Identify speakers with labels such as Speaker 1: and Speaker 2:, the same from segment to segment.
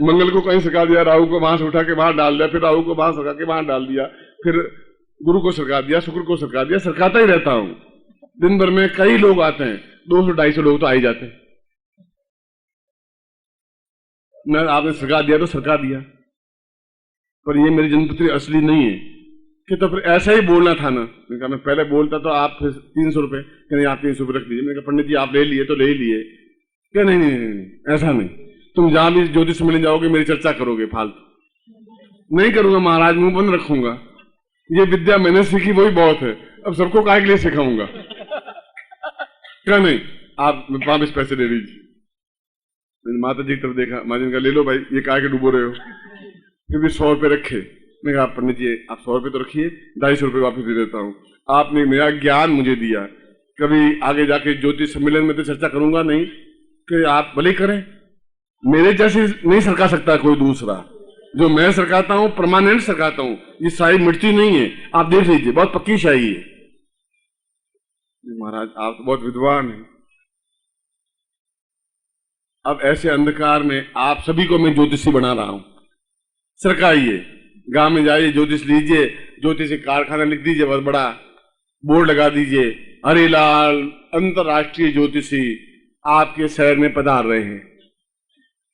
Speaker 1: मंगल को कहीं सरका दिया, राहु को वहां से उठा के वहां डाल दिया, फिर राहु को वहां सरका के वहां डाल दिया, फिर गुरु को सरका दिया, शुक्र को सरका दिया, सरकाता ही रहता हूं। दिन भर में कई लोग आते हैं, 200-250 लोग तो आ ही जाते हैं। मैं आपने सरका दिया तो सरका दिया, पर ये मेरी जन्मपत्री असली नहीं है। कि तो फिर ऐसा ही बोलना था ना। मैंने कहा मैं पहले बोलता तो आप फिर 300 रुपए, नहीं आप 300 रुपए रख दीजिए। मैंने कहा पंडित जी आप ले लिए तो ले ही लिए। क्या नहीं, नहीं नहीं नहीं ऐसा नहीं, तुम जहां भी ज्योतिष मिल जाओगे मेरी चर्चा करोगे फालतू। नहीं करूंगा महाराज, मुंह बंद रखूंगा। ये विद्या मैंने सीखी वही बहुत है, अब सबको काहे के लिए सिखाऊंगा। क्या नहीं, आप वापस पैसे दे दीजिए। मैंने माता जी की तरफ देखा, माता जी ने कहा ले लो भाई, ये काहे के डूबो रहे हो। फिर भी 100 रुपए रखे। मैं कहा पंडित जी आप 100 रुपए तो रखिए, 250 रुपए वापस दे देता हूँ। आपने मेरा ज्ञान मुझे दिया, कभी आगे जाके ज्योतिष सम्मेलन में तो चर्चा करूंगा नहीं कि आप भले करें। मेरे जैसे नहीं सरका सकता कोई दूसरा। जो मैं सरकाता हूं परमानेंट सरकाता हूं, ये शाही मिटती नहीं है। आप देख लीजिए बहुत पक्की शाही है। महाराज आप तो बहुत विद्वान हैं। अब ऐसे अंधकार में आप सभी को मैं ज्योतिषी बना रहा हूं। सरकाइए, गांव में जाइए, ज्योतिष लीजिए, ज्योतिषी कारखाना लिख दीजिए, बहुत बड़ा बोर्ड लगा दीजिए, हरिलाल अंतरराष्ट्रीय ज्योतिषी आपके शहर में पधार रहे हैं।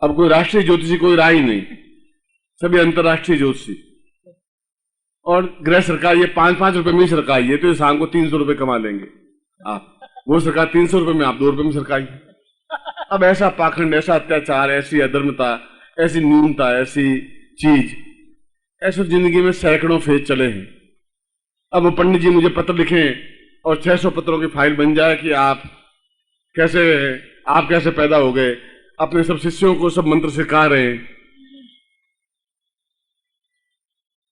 Speaker 1: अब कोई राष्ट्रीय ज्योतिषी कोई रहा ही नहीं, सभी अंतरराष्ट्रीय ज्योतिषी। और गृह सरकार ये 5-5 रुपए में ही सरकाइए तो शाम को 300 रुपए कमा लेंगे आप। वो सरकार 300 रुपए में, आप 2 रुपए में सरकाइए। अब ऐसा पाखंड, ऐसा अत्याचार, ऐसी अधर्मता, ऐसी न्यूनता, ऐसी चीज, ऐसे जिंदगी में सैकड़ों फेज चले हैं। अब वो पंडित जी मुझे पत्र लिखें और 600 पत्रों की फाइल बन जाए कि आप कैसे पैदा हो गए, अपने सब शिष्यों को सब मंत्र सिखा रहे हैं।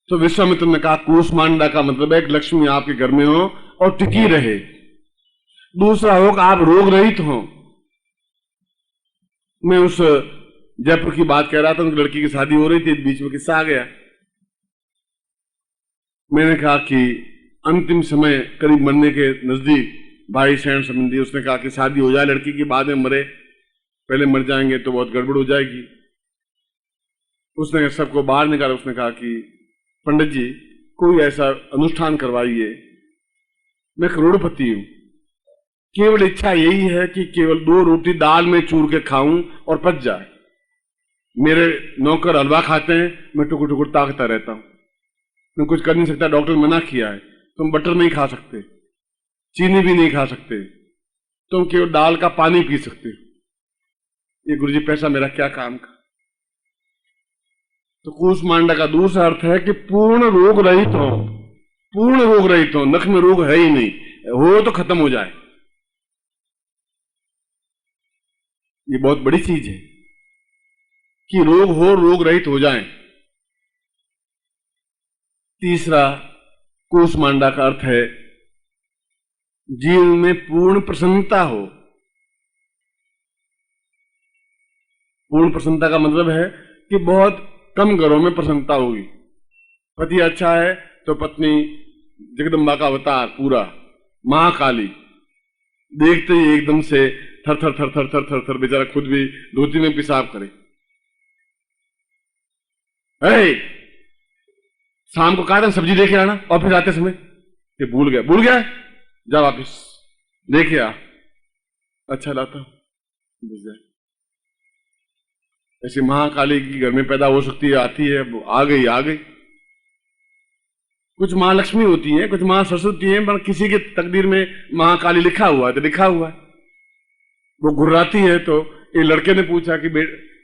Speaker 1: तो विश्वामित्र ने कहा कूष्मांडा का मतलब है कि लक्ष्मी आपके घर में हो और टिकी रहे। दूसरा हो कि आप रोग रहित हो। मैं उस जयपुर की बात कह रहा था, उनकी लड़की की शादी हो रही थी, बीच में किस्सा आ गया। मैंने कहा कि अंतिम समय करीब मरने के नजदीक भाई शरण संबंधी, उसने कहा कि शादी हो जाए लड़की की, बाद में मरे, पहले मर जाएंगे तो बहुत गड़बड़ हो जाएगी। उसने सबको बाहर निकाला। उसने कहा कि पंडित जी कोई ऐसा अनुष्ठान करवाइए, मैं करोड़पति हूं, केवल इच्छा यही है कि केवल 2 रोटी दाल में चूर के खाऊं और पच जाए। मेरे नौकर हलवा खाते हैं, मैं टुकुर टुकुर ताकता रहता हूं, मैं कुछ कर नहीं सकता। डॉक्टर ने मना किया है, तुम बटर नहीं खा सकते, चीनी भी नहीं खा सकते, तुम केवल दाल का पानी पी सकते हो। ये गुरुजी पैसा मेरा क्या काम का। तो कूष्मांडा का दूसरा अर्थ है कि पूर्ण रोग रहित हो, पूर्ण रोग रहित हो, नख में रोग है ही नहीं, हो तो खत्म हो जाए। ये बहुत बड़ी चीज है कि रोग हो, रोग रहित हो जाए। तीसरा कूष्मांडा का अर्थ है जीवन में पूर्ण प्रसन्नता हो। पूर्ण प्रसन्नता का मतलब है कि बहुत कम घरों में प्रसन्नता होगी। पति अच्छा है तो पत्नी जगदम्बा का अवतार पूरा, महाकाली, देखते ही एकदम से थर थर थर थर थर थर थर बेचारा खुद भी धोती में पेशाब करे। शाम को कहा था सब्जी लेके आना, ऑफिस आते समय ये भूल गया, जा वापिस लेके आ। अच्छा लाता बुझ जाए। ऐसी महाकाली की घर में पैदा हो सकती है, आती है, आ गई। कुछ महालक्ष्मी होती है, कुछ मां सरस्वती है, पर किसी के तकदीर में महाकाली लिखा हुआ है तो लिखा हुआ है। वो घुर्राती है। तो एक लड़के ने पूछा कि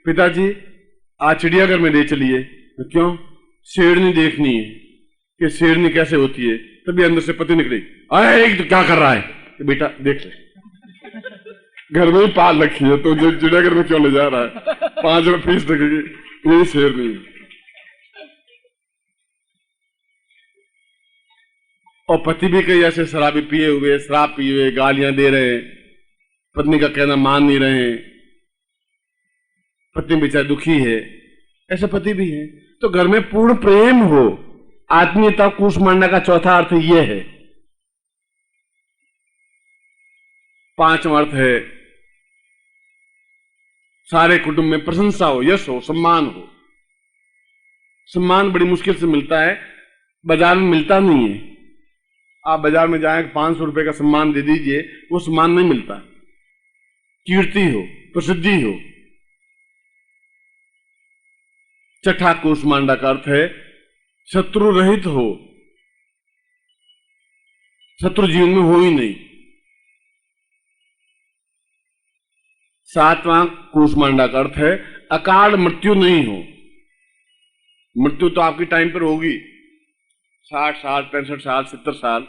Speaker 1: पिताजी आज चिड़ियाघर में ले चलिए। तो क्यों? शेरनी देखनी है कि शेरनी कैसे होती है। तभी अंदर से पति निकली, अरे तो क्या कर रहा है? तो बेटा देख ले, घर में ही पाल रखी है तो जो चिड़ियाघर में क्यों ले जा रहा है? 5 रुपए फीस लगेगी, यही शेरनी है। और पति भी कई ऐसे शराबी पिए हुए, शराब पिए हुए, गालियां दे रहे हैं, पत्नी का कहना मान नहीं रहे हैं, पत्नी बेचारी दुखी है, ऐसे पति भी है। तो घर में पूर्ण प्रेम हो, आत्मीयता, कूष्मांडा का चौथा अर्थ यह है। 5वां अर्थ है सारे कुटुंब में प्रशंसा हो, यश हो, सम्मान हो। सम्मान बड़ी मुश्किल से मिलता है, बाजार में मिलता नहीं है। आप बाजार में जाएं, 500 रुपए का सम्मान दे दीजिए, वो सम्मान नहीं मिलता। कीर्ति हो, प्रसिद्धि हो। छठा कूष्मांडा का अर्थ है शत्रु रहित हो, शत्रु जीवन में हो ही नहीं। सातवां कूष्मांडा का अर्थ है अकाल मृत्यु नहीं हो। मृत्यु तो आपकी टाइम पर होगी, 60 साल, 65 साल, 70 साल,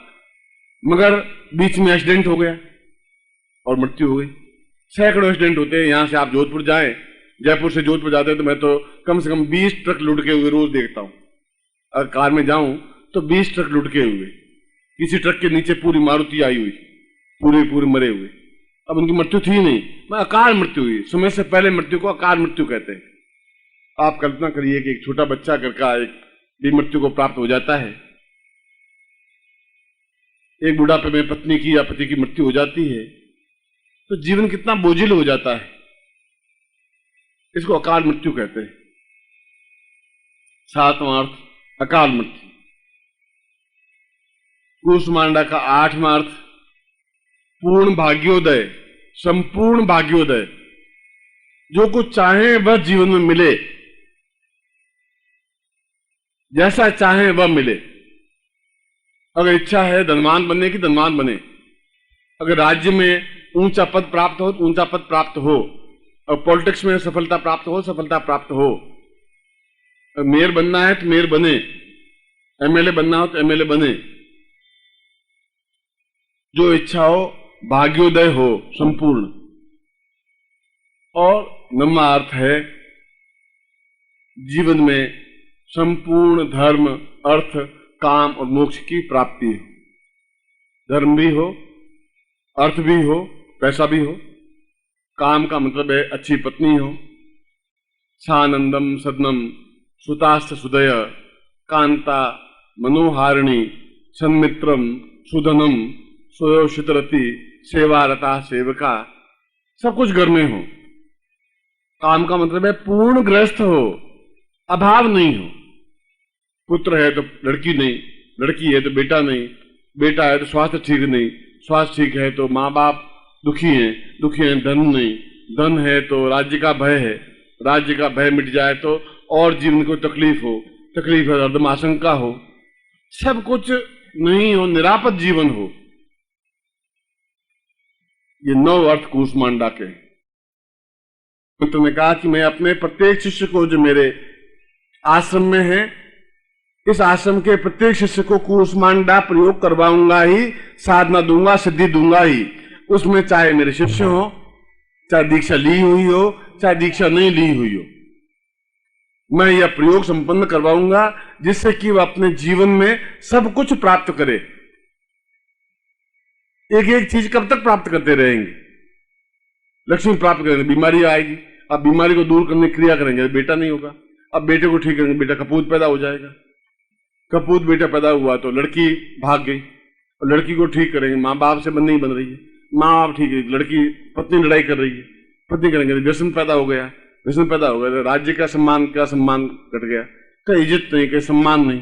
Speaker 1: मगर बीच में एक्सीडेंट हो गया और मृत्यु हो गई। सैकड़ों एक्सीडेंट होते हैं। यहां से आप जोधपुर जाएं, जयपुर से जोधपुर जाते हैं तो मैं तो कम से कम 20 ट्रक लुढ़के हुए रोज देखता हूं। अगर कार में जाऊं तो 20 ट्रक लुढ़के हुए, किसी ट्रक के नीचे पूरी मारुति आई हुई, पूरे मरे हुए। अब उनकी मृत्यु थी नहीं, मैं अकाल मृत्यु हुई। समय से पहले मृत्यु को अकाल मृत्यु कहते हैं। आप कल्पना करिए कि एक छोटा बच्चा घर का एक भी मृत्यु को प्राप्त हो जाता है, एक बुढ़ापे में पत्नी की या पति की मृत्यु हो जाती है, तो जीवन कितना बोझिल हो जाता है। इसको अकाल मृत्यु कहते हैं। सातवां अर्थ अकाल मृत्यु। कूष्मांडा का 8वां अर्थ पूर्ण भाग्योदय, संपूर्ण भाग्योदय। जो कुछ चाहे वह जीवन में मिले, जैसा चाहे वह मिले। अगर इच्छा है धनवान बनने की, धनवान बने। अगर राज्य में ऊंचा पद प्राप्त हो तो ऊंचा पद प्राप्त हो, और पॉलिटिक्स में सफलता प्राप्त हो, सफलता प्राप्त हो। अगर मेयर बनना है तो मेयर बने, एमएलए बनना हो तो एमएलए बने। जो इच्छा हो, भाग्योदय हो संपूर्ण। और 9वां अर्थ है जीवन में संपूर्ण धर्म, अर्थ, काम और मोक्ष की प्राप्ति हो। धर्म भी हो, अर्थ भी हो, पैसा भी हो। काम का मतलब है अच्छी पत्नी हो, सानंदम सदनम सुतास्थ सुदय कांता मनोहारिणी सन्मित्रम सुधनम सोयोषितरति सेवारता सेवका। सब कुछ घर में हो। काम का मतलब है पूर्ण गृहस्थ हो, अभाव नहीं हो। पुत्र है तो लड़की नहीं, लड़की है तो बेटा नहीं, बेटा है तो स्वास्थ्य ठीक नहीं, स्वास्थ्य ठीक है तो माँ बाप दुखी हैं धन नहीं, धन है तो राज्य का भय है, राज्य का भय मिट जाए तो और जीवन को तकलीफ हो, तकलीफ है अर्धम आशंका हो। सब कुछ नहीं हो, निरापद जीवन हो। ये 9 अर्थ कूष्मांडा के। मित्र ने कहा कि मैं अपने प्रत्येक शिष्य को जो मेरे आश्रम में है, इस आश्रम के प्रत्येक शिष्य को कूष्मांडा प्रयोग करवाऊंगा ही, साधना दूंगा, सिद्धि दूंगा ही। उसमें चाहे मेरे शिष्य हो, चाहे दीक्षा ली हुई हो, चाहे दीक्षा नहीं ली हुई हो, मैं यह प्रयोग संपन्न करवाऊंगा जिससे कि वह अपने जीवन में सब कुछ प्राप्त करे। एक एक चीज कब तक प्राप्त करते रहेंगे? लक्ष्मी प्राप्त करेंगे, बीमारी आएगी, अब बीमारी को दूर करने की क्रिया करेंगे, बेटा नहीं होगा। अब बेटे को ठीक करेंगे, बेटा कपूत पैदा हो जाएगा। कपूत बेटा पैदा हुआ तो लड़की भाग गई, और लड़की को ठीक करेंगे, माँ बाप से नहीं बन रही है, माँ बाप ठीक है, लड़की पत्नी लड़ाई कर रही है, पत्नी करेंगे, व्यसन पैदा हो गया, व्यसन पैदा हो गया, राज्य का सम्मान घट गया, कहीं इज्जत नहीं, कहीं सम्मान नहीं।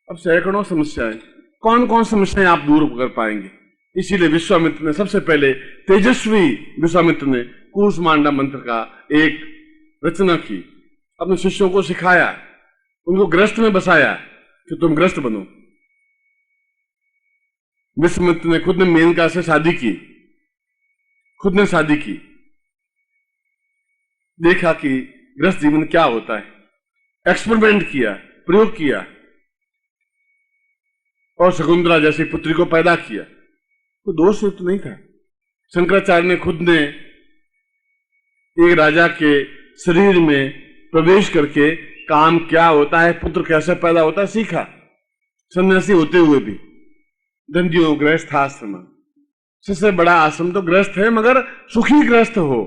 Speaker 1: अब सैकड़ों समस्याएं, कौन कौन समस्याएं आप दूर कर पाएंगे? इसीलिए विश्वामित्र ने सबसे पहले, तेजस्वी विश्वामित्र ने कूष्मांडा मंत्र का एक रचना की, अपने शिष्यों को सिखाया, उनको गृहस्थ में बसाया कि तुम गृहस्थ बनो। विश्वामित्र ने खुद ने मेनका से शादी की, खुद ने शादी की, देखा कि गृहस्थ जीवन क्या होता है, एक्सपेरिमेंट किया, प्रयोग किया, और शकुंतला जैसी पुत्री को पैदा किया। तो दोष युक्त नहीं था। शंकराचार्य ने खुद ने एक राजा के शरीर में प्रवेश करके काम क्या होता है, पुत्र कैसे पैदा होता है, सीखा। सन्यासी होते हुए भी दंडियों गृहस्थ आश्रम, सबसे बड़ा आश्रम तो गृहस्थ है, मगर सुखी गृहस्थ हो।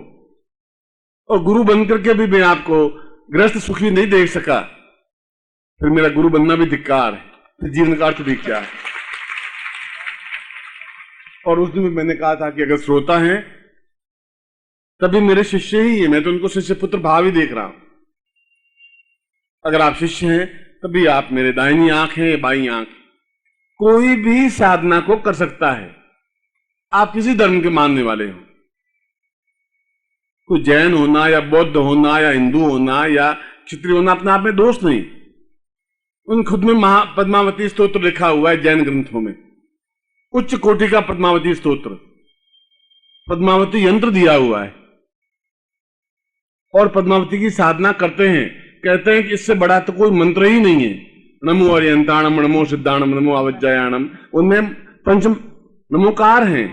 Speaker 1: और गुरु बन करके भी मैं आपको गृहस्थ सुखी नहीं देख सका, फिर मेरा गुरु बनना भी धिक्कार है, फिर जीवन का अर्थ भी क्या है। और उस दिन भी मैंने कहा था कि अगर श्रोता हैं तभी मेरे शिष्य ही है, मैं तो उनको शिष्य पुत्र भाव ही देख रहा हूं। अगर आप शिष्य हैं तभी आप मेरे दाहिनी आंख हैं, बाईं आंख। कोई भी साधना को कर सकता है, आप किसी धर्म के मानने वाले हो। कोई जैन होना या बौद्ध होना या हिंदू होना या क्षत्रिय होना अपने आप में दोष नहीं। उन खुद में पद्मावती स्तोत्र लिखा हुआ है जैन ग्रंथों में, उच्च कोटि का पद्मावती स्तोत्र, पद्मावती यंत्र दिया हुआ है और पद्मावती की साधना करते हैं। कहते हैं कि इससे बड़ा तो कोई मंत्र ही नहीं है। नमो अर्यंताणम, नमो सिद्धाणम, नमो अवज्जायाणम, उनमें पंच नमोकार हैं।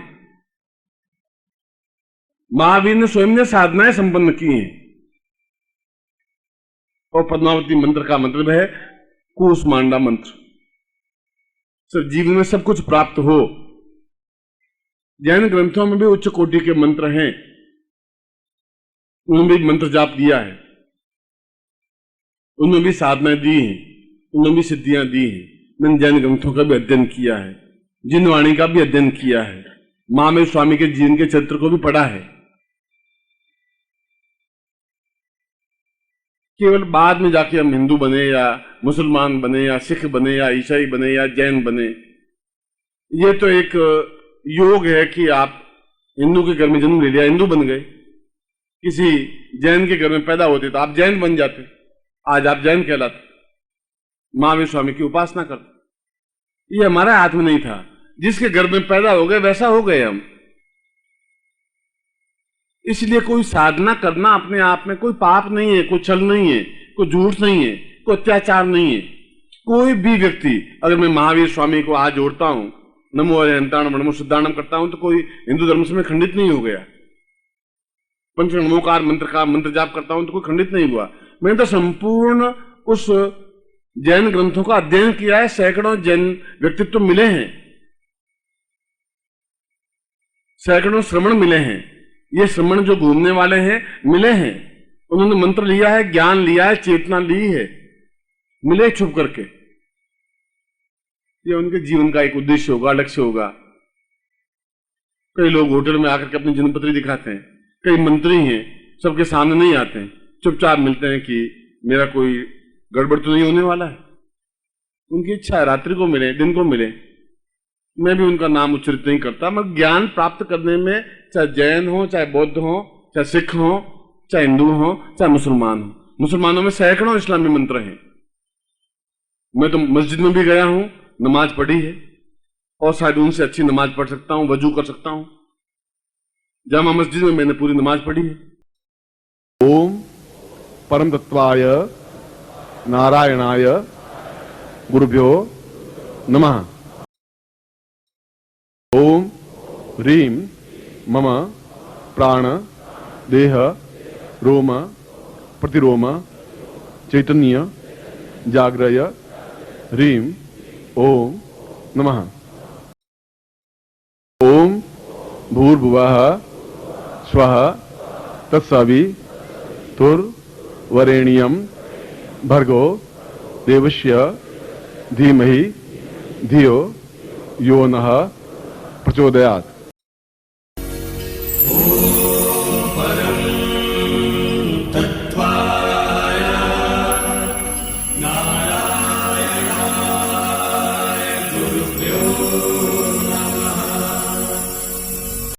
Speaker 1: महावीर ने स्वयं ने साधनाएं संपन्न की हैं। और पद्मावती मंत्र का मतलब है कूष्मांडा मंत्र, सिर्फ जीवन में सब कुछ प्राप्त हो। जैन ग्रंथों में भी उच्च कोटि के मंत्र हैं, उनमें भी मंत्र जाप दिया है, उनमें भी साधनाएं दी हैं, उनमें भी सिद्धियां दी हैं। मैंने जैन ग्रंथों का भी अध्ययन किया है, जिनवाणी का भी अध्ययन किया है, महावीर स्वामी के जीवन के चरित्र को भी पढ़ा है। केवल बाद में जाके हम हिंदू बने या मुसलमान बने या सिख बने या ईसाई बने या जैन बने, ये तो एक योग है कि आप हिंदू के घर में जन्म ले लिया, हिंदू बन गए। किसी जैन के घर में पैदा होते तो आप जैन बन जाते, आज आप जैन कहलाते, महावीर स्वामी की उपासना करते। ये हमारे हाथ में नहीं था, जिसके घर में पैदा हो गए वैसा हो गए हम। इसलिए कोई साधना करना अपने आप में कोई पाप नहीं है, कोई छल नहीं है, कोई झूठ नहीं है, कोई अत्याचार नहीं है। कोई भी व्यक्ति, अगर मैं महावीर स्वामी को आज जोड़ता हूं, नमो अर्यंताणम, नमो सिद्धाणम करता हूं, तो कोई हिंदू धर्म से मैं खंडित नहीं हो गया। पंच नमोकार मंत्र का मंत्र जाप करता हूं तो कोई खंडित नहीं हुआ। मैंने तो संपूर्ण उस जैन ग्रंथों का अध्ययन किया है। सैकड़ों जैन व्यक्तित्व मिले हैं, सैकड़ों श्रमण मिले हैं। ये श्रमण जो घूमने वाले हैं मिले हैं, उन्होंने मंत्र लिया है, ज्ञान लिया है, चेतना ली है, मिले छुप करके। ये उनके जीवन का एक उद्देश्य होगा, लक्ष्य होगा। कई लोग होटल में आकर के अपनी जन्मपत्री दिखाते हैं, कई मंत्री हैं, सबके सामने नहीं आते हैं, चुपचाप मिलते हैं कि मेरा कोई गड़बड़ तो नहीं होने वाला है। उनकी इच्छा है रात्रि को मिले, दिन को मिले। मैं भी उनका नाम उच्चरित नहीं करता, मगर ज्ञान प्राप्त करने में चाहे जैन हो, चाहे बौद्ध हो, चाहे सिख हो, चाहे हिंदू हो, चाहे मुसलमान हो। मुसलमानों में सैकड़ों इस्लामी मंत्र हैं। मैं तो मस्जिद में भी गया हूं, नमाज पढ़ी है, और शायद उनसे अच्छी नमाज पढ़ सकता हूं, वजू कर सकता हूं। जामा मस्जिद में मैंने पूरी नमाज पढ़ी है।
Speaker 2: ओम परम तत्वाय नारायणाय गुरुभ्यो नमः। ओम ह्रीं मम प्राण देह रोम प्रतिरोम चैतन्य जाग्रय ह्रीं ओम नमः। ओम भूर्भुवः स्वः तत्सवितुर्वरेण्यं भर्गो देवस्य धीमहि धियो यो नः प्रचोदयात्।